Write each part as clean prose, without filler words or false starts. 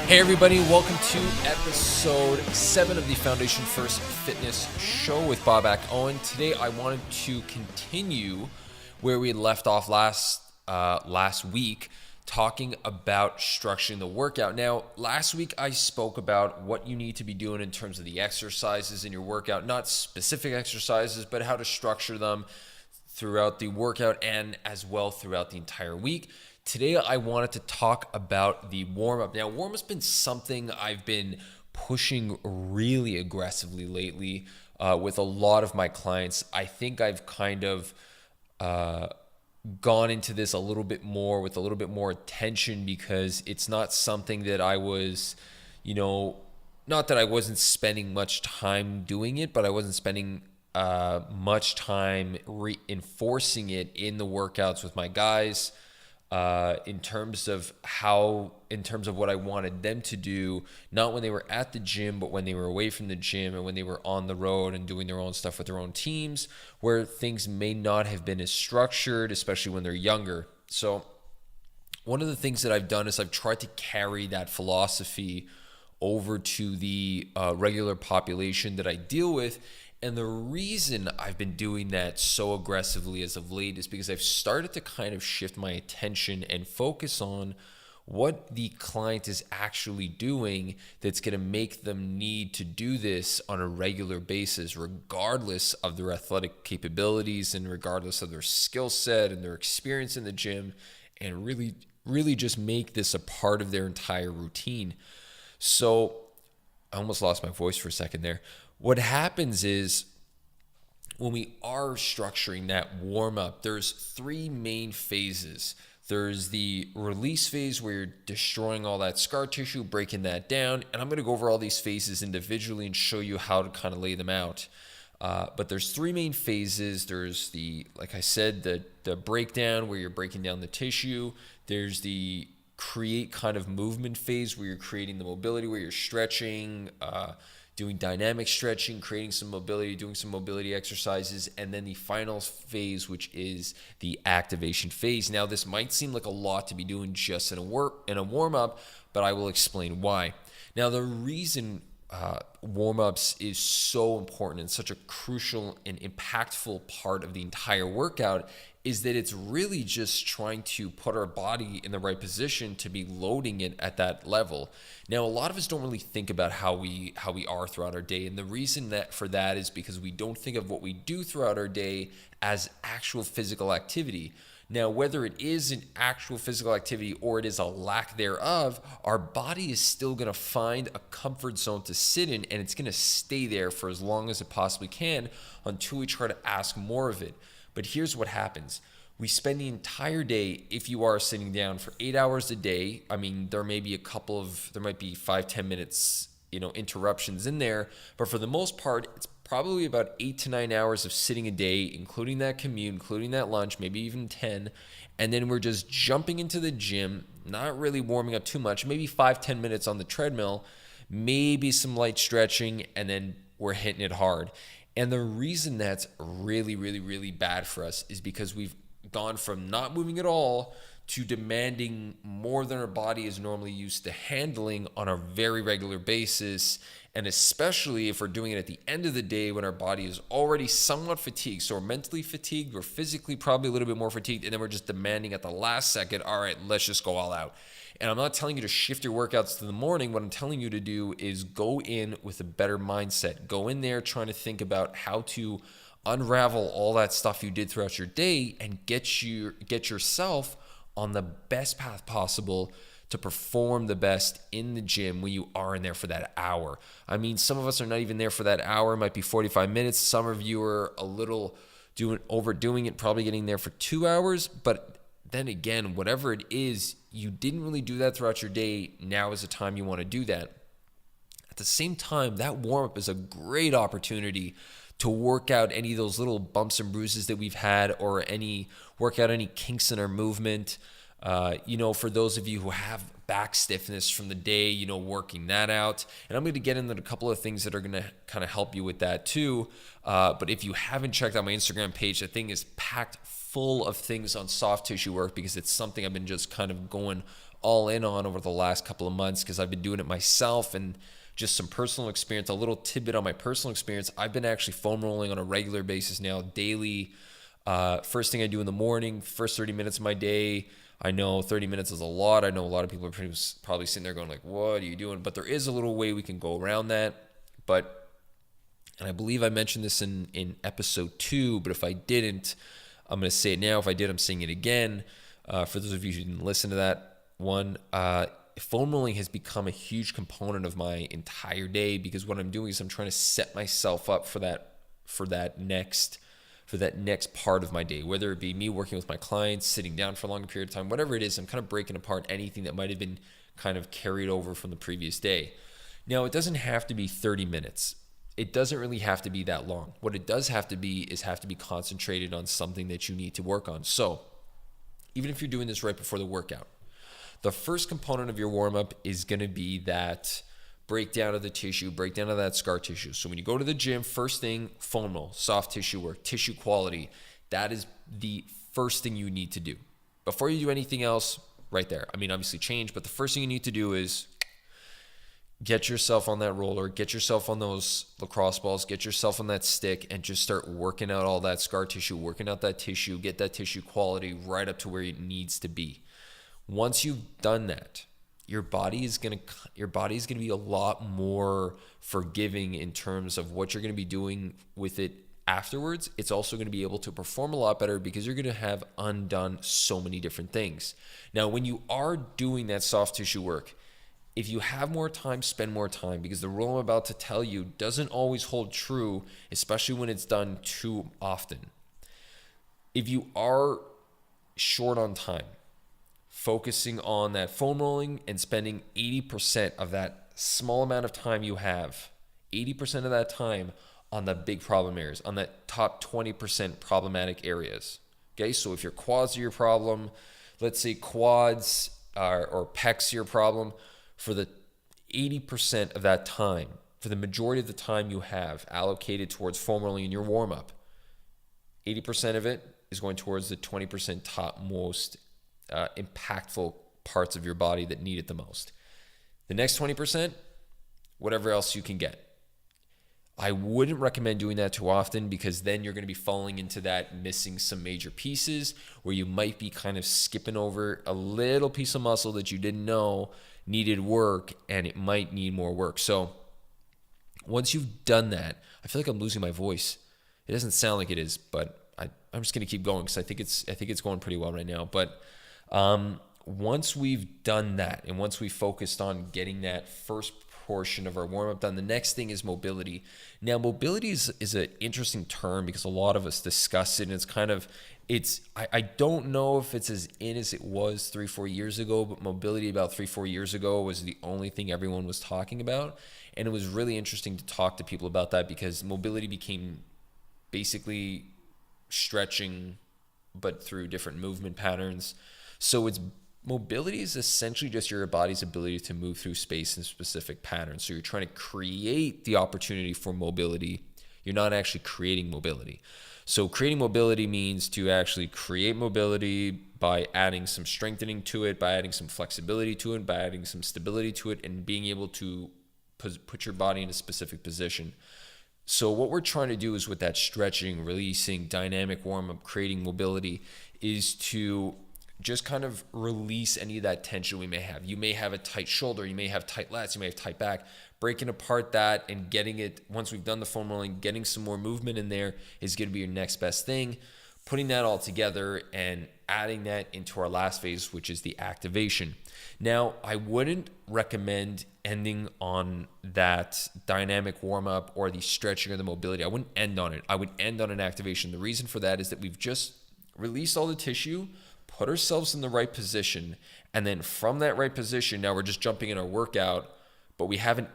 Hey everybody, welcome to episode 7 of the Foundation First Fitness Show with Bob Owen. Today I wanted to continue where we left off last week, talking about structuring the workout. Now, last week I spoke about what you need to be doing in terms of the exercises in your workout, not specific exercises, but how to structure them throughout the workout and as well throughout the entire week. Today, I wanted to talk about the warm-up. Now, warm-up's been something I've been pushing really aggressively lately with a lot of my clients. I think I've kind of gone into this a little bit more with a little bit more attention because it's not something that I was, not that I wasn't spending much time doing it, but I wasn't spending much time reinforcing it in the workouts with my guys. In terms of what I wanted them to do, not when they were at the gym, but when they were away from the gym and when they were on the road and doing their own stuff with their own teams, where things may not have been as structured, especially when they're younger. So one of the things that I've done is I've tried to carry that philosophy over to the regular population that I deal with. And the reason I've been doing that so aggressively as of late is because I've started to kind of shift my attention and focus on what the client is actually doing that's going to make them need to do this on a regular basis, regardless of their athletic capabilities and regardless of their skill set and their experience in the gym, and really just make this a part of their entire routine. So I almost lost my voice for a second there. What happens is when we are structuring that warm-up, there's 3 main phases. There's the release phase where you're destroying all that scar tissue, breaking that down, and I'm going to go over all these phases individually and show you how to kind of lay them out. But there's 3 main phases. There's like I said, the breakdown where you're breaking down the tissue. There's the create kind of movement phase where you're creating the mobility, where you're stretching, doing dynamic stretching, creating some mobility, doing some mobility exercises, and then the final phase, which is the activation phase. Now, this might seem like a lot to be doing just in a warm-up, but I will explain why. Now, the reason warm-ups is so important and such a crucial and impactful part of the entire workout is that it's really just trying to put our body in the right position to be loading it at that level. Now, a lot of us don't really think about how we are throughout our day, and the reason for that is because we don't think of what we do throughout our day as actual physical activity. Now, whether it is an actual physical activity or it is a lack thereof, our body is still going to find a comfort zone to sit in, and it's going to stay there for as long as it possibly can until we try to ask more of it. But here's what happens. We spend the entire day, if you are sitting down for 8 hours a day, I mean, there might be 5-10 minutes, interruptions in there, but for the most part, it's probably about 8 to 9 hours of sitting a day, including that commute, including that lunch, maybe even 10. And then we're just jumping into the gym, not really warming up too much, maybe 5-10 minutes on the treadmill, maybe some light stretching, and then we're hitting it hard. And the reason that's really, really, really bad for us is because we've gone from not moving at all to demanding more than our body is normally used to handling on a very regular basis. And especially if we're doing it at the end of the day when our body is already somewhat fatigued. So we're mentally fatigued, we're physically probably a little bit more fatigued, and then we're just demanding at the last second, all right, let's just go all out. And I'm not telling you to shift your workouts to the morning. What I'm telling you to do is go in with a better mindset. Go in there trying to think about how to unravel all that stuff you did throughout your day and get yourself on the best path possible to perform the best in the gym when you are in there for that hour. I mean, some of us are not even there for that hour. It might be 45 minutes. Some of you are a little overdoing it, probably getting there for 2 hours. But then again, whatever it is, you didn't really do that throughout your day. Now is the time you want to do that. At the same time, that warm-up is a great opportunity to work out any of those little bumps and bruises that we've had, or work out any kinks in our movement. For those of you who have back stiffness from the day, working that out. And I'm going to get into a couple of things that are going to kind of help you with that too. But if you haven't checked out my Instagram page, the thing is packed full of things on soft tissue work because it's something I've been just kind of going all in on over the last couple of months because I've been doing it myself, and just some personal experience, a little tidbit on my personal experience. I've been actually foam rolling on a regular basis now, daily. First thing I do in the morning, first 30 minutes of my day. I know 30 minutes is a lot. I know a lot of people are probably sitting there going like, what are you doing? But there is a little way we can go around that. And I believe I mentioned this in episode 2, but if I didn't, I'm going to say it now. If I did, I'm saying it again. For those of you who didn't listen to that one, foam rolling has become a huge component of my entire day, because what I'm doing is I'm trying to set myself up for that next part of my day, whether it be me working with my clients, sitting down for a longer period of time, whatever it is. I'm kind of breaking apart anything that might have been kind of carried over from the previous day. Now, it doesn't have to be 30 minutes. It doesn't really have to be that long. What it does have to be concentrated on something that you need to work on. So even if you're doing this right before the workout, the first component of your warm-up is going to be that breakdown of the tissue, breakdown of that scar tissue. So when you go to the gym, first thing, foam roll, soft tissue work, tissue quality. That is the first thing you need to do. Before you do anything else, right there. I mean, obviously change, but the first thing you need to do is get yourself on that roller, get yourself on those lacrosse balls, get yourself on that stick, and just start working out all that scar tissue, working out that tissue, get that tissue quality right up to where it needs to be. Once you've done that, your body is going to be a lot more forgiving in terms of what you're going to be doing with it afterwards. It's also going to be able to perform a lot better because you're going to have undone so many different things. Now, when you are doing that soft tissue work, if you have more time, spend more time, because the rule I'm about to tell you doesn't always hold true, especially when it's done too often. If you are short on time, focusing on that foam rolling and spending 80% of that small amount of time you have, 80% of that time on the big problem areas, on that top 20% problematic areas. Okay, so if your quads are your problem, let's say quads or pecs are your problem, for the 80% of that time, for the majority of the time you have allocated towards foam rolling in your warm-up, 80% of it is going towards the 20% top most impactful parts of your body that need it the most. The next 20%, whatever else you can get. I wouldn't recommend doing that too often, because then you're going to be falling into that missing some major pieces where you might be kind of skipping over a little piece of muscle that you didn't know needed work, and it might need more work. So once you've done that, I feel like I'm losing my voice. It doesn't sound like it is, but I'm just going to keep going because I think it's going pretty well right now. But once we've done that, and once we focused on getting that first portion of our warm-up done, the next thing is mobility. Now, mobility is an interesting term because a lot of us discuss it, and it's kind of, I don't know if it's as in as it was 3-4 years ago, but mobility about 3-4 years ago was the only thing everyone was talking about. And it was really interesting to talk to people about that, because mobility became basically stretching, but through different movement patterns. So mobility is essentially just your body's ability to move through space in specific patterns. So you're trying to create the opportunity for mobility. You're not actually creating mobility. So creating mobility means to actually create mobility by adding some strengthening to it, by adding some flexibility to it, by adding some stability to it, and being able to put your body in a specific position. So what we're trying to do is, with that stretching, releasing, dynamic warm-up, creating mobility, is to just kind of release any of that tension we may have. You may have a tight shoulder, you may have tight lats, you may have tight back. Breaking apart that and getting it, once we've done the foam rolling, getting some more movement in there is going to be your next best thing. Putting that all together and adding that into our last phase, which is the activation. Now, I wouldn't recommend ending on that dynamic warm-up or the stretching or the mobility. I wouldn't end on it. I would end on an activation. The reason for that is that we've just released all the tissue, put ourselves in the right position, and then from that right position, now we're just jumping in our workout, but we haven't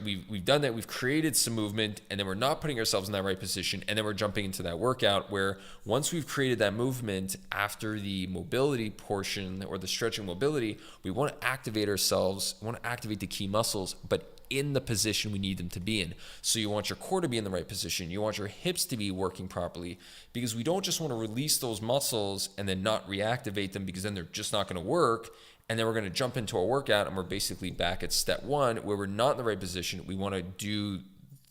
we've done that. We've created some movement, and then we're not putting ourselves in that right position, and then we're jumping into that workout, where once we've created that movement after the mobility portion or the stretching mobility, we want to activate ourselves, we want to activate the key muscles, but in the position we need them to be in. So you want your core to be in the right position. You want your hips to be working properly, because we don't just want to release those muscles and then not reactivate them, because then they're just not going to work. And then we're going to jump into our workout, and we're basically back at step one where we're not in the right position. We want to do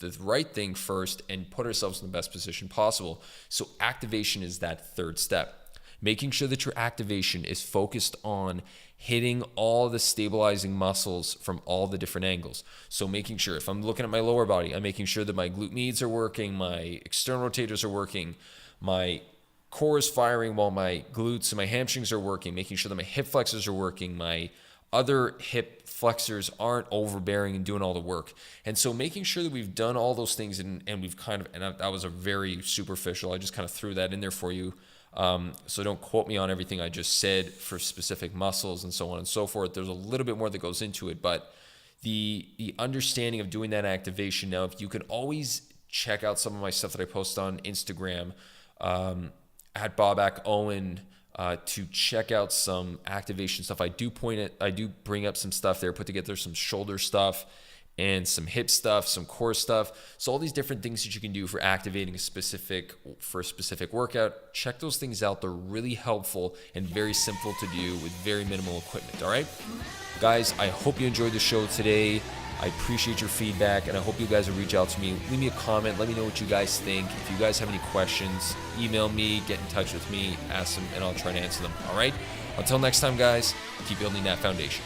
the right thing first and put ourselves in the best position possible. So activation is that third step. Making sure that your activation is focused on hitting all the stabilizing muscles from all the different angles. So making sure, if I'm looking at my lower body, I'm making sure that my glute medius are working, my external rotators are working, my core is firing while my glutes and my hamstrings are working, making sure that my hip flexors are working, my other hip flexors aren't overbearing and doing all the work. And so making sure that we've done all those things and we've kind of, and that was a very superficial, I just kind of threw that in there for you. So don't quote me on everything I just said for specific muscles and so on and so forth. There's a little bit more that goes into it, but the understanding of doing that activation. Now, if you can always check out some of my stuff that I post on Instagram, at Boback Owen, to check out some activation stuff. I do bring up some stuff there, put together some shoulder stuff and some hip stuff, some core stuff. So all these different things that you can do for activating a specific workout. Check those things out. They're really helpful and very simple to do with very minimal equipment. All right, guys, I hope you enjoyed the show today. I appreciate your feedback, and I hope you guys will reach out to me. Leave me a comment. Let me know what you guys think. If you guys have any questions, email me, get in touch with me, ask them, and I'll try to answer them. All right? Until next time, guys, keep building that foundation.